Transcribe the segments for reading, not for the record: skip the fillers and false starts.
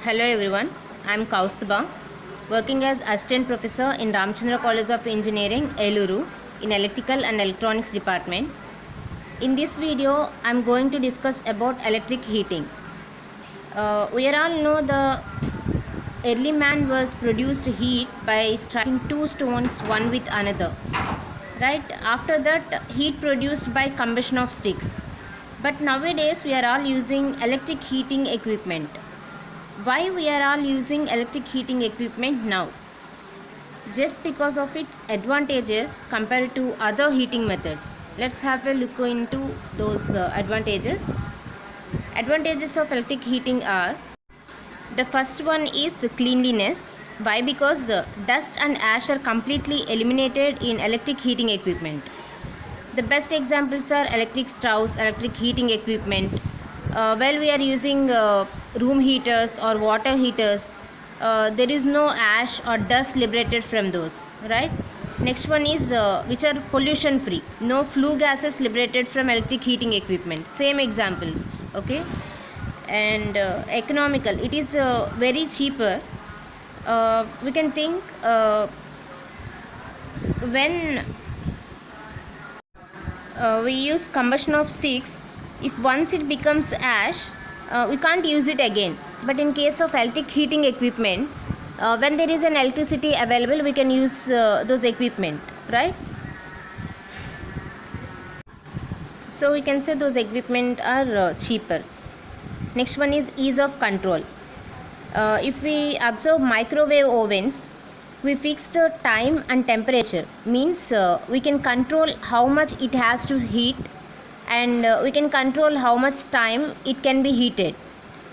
Hello everyone, I am Kaustubha, working as Assistant Professor in Ramchandra College of Engineering, Eluru, in Electrical and Electronics Department. In this video, I am going to discuss about electric heating. We all know the early man was produced heat by striking two stones one with another. Right? After that, heat produced by combustion of sticks. But nowadays, we are all using electric heating equipment. Why we are all using electric heating equipment now? Just because of its advantages compared to other heating methods. Let's have a look into those advantages. Advantages of electric heating are: the first one is cleanliness. Why? Because dust and ash are completely eliminated in electric heating equipment. The best examples are electric stoves, electric heating equipment. While we are using room heaters or water heaters, there is no ash or dust liberated from those, right? Next one is which are pollution free, no flue gases liberated from electric heating equipment. Same examples, okay? And economical, it is very cheaper. We can think when we use combustion of sticks, if once it becomes ash, we can't use it again. But in case of electric heating equipment, when there is an electricity available, we can use those equipment, right? So we can say those equipment are cheaper. Next one is ease of control. If we observe microwave ovens, we fix the time and temperature, means we can control how much it has to heat, and we can control how much time it can be heated.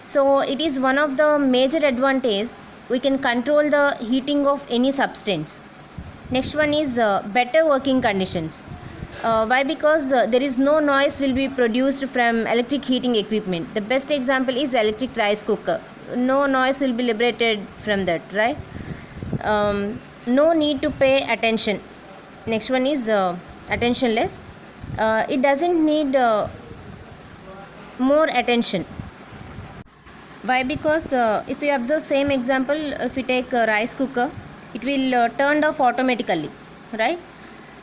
So it is one of the major advantages. We can control the heating of any substance. Next one is better working conditions. Why? Because there is no noise will be produced from electric heating equipment. The best example is electric rice cooker. No noise will be liberated from that, right? No need to pay attention. Next one is attentionless. It doesn't need more attention. Why? Because if you observe same example, if you take a rice cooker, it will turn off automatically, right?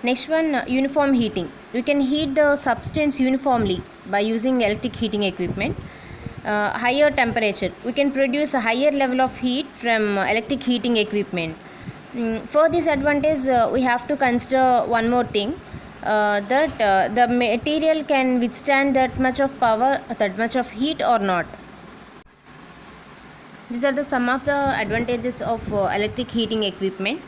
Next one, uniform heating. You can heat the substance uniformly by using electric heating equipment. Higher temperature, we can produce a higher level of heat from electric heating equipment. For this advantage, we have to consider one more thing, that the material can withstand that much of power, that much of heat or not. These are the some of the advantages of electric heating equipment.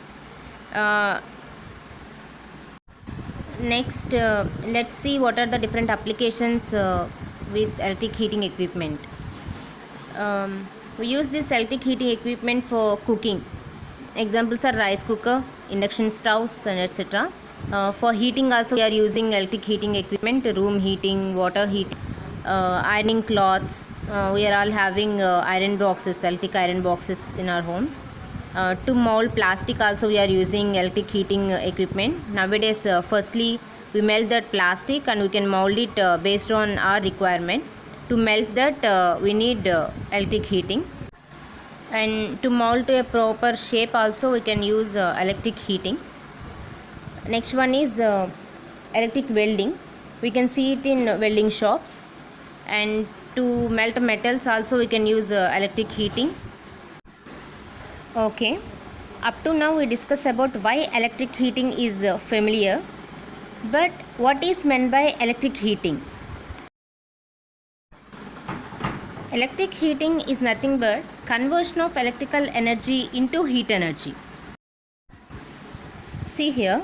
Next, let's see what are the different applications with electric heating equipment. We use this electric heating equipment for cooking. Examples are rice cooker, induction stoves, and etc. For heating also we are using electric heating equipment, room heating, water heating, ironing cloths. We are all having iron boxes, electric iron boxes in our homes. To mold plastic also we are using electric heating equipment. Nowadays, firstly we melt that plastic and we can mold it based on our requirement. To melt that we need electric heating, and to mold to a proper shape also we can use electric heating. Next one is electric welding. We can see it in welding shops, and to melt metals also we can use electric heating. Okay, up to now we discuss about why electric heating is familiar, but what is meant by electric heating? Electric heating is nothing but conversion of electrical energy into heat energy. See here,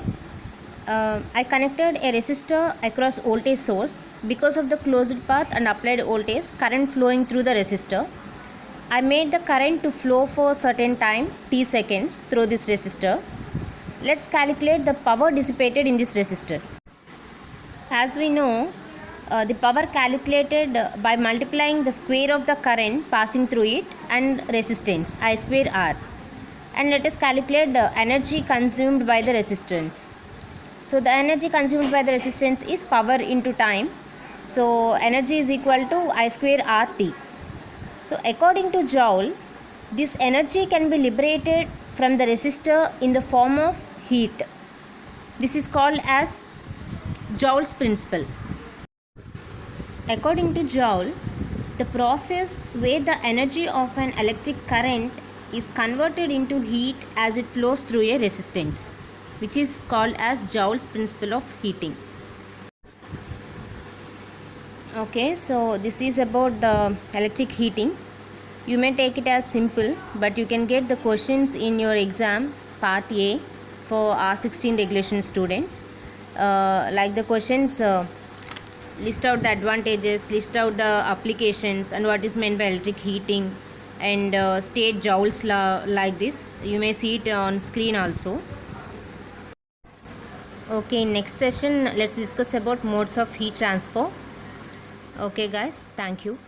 I connected a resistor across voltage source. Because of the closed path and applied voltage, current flowing through the resistor, I made the current to flow for a certain time, t seconds, through this resistor. Let's calculate the power dissipated in this resistor. As we know, the power calculated by multiplying the square of the current passing through it and resistance, I square R. And let us calculate the energy consumed by the resistance. So the energy consumed by the resistance is power into time. So energy is equal to I square RT. So according to Joule, This energy can be liberated from the resistor in the form of heat. This is called as Joule's principle. According to Joule, the process where the energy of an electric current is converted into heat as it flows through a resistance, which is called as Joule's principle of heating. Okay, so this is about the electric heating. You may take it as simple, but you can get the questions in your exam part A for R16 regulation students. Like the questions, list out the advantages, list out the applications, and what is meant by electric heating, and state Joule's law, like this. You may see it on screen also. Okay, next session let's discuss about modes of heat transfer. Okay guys, thank you.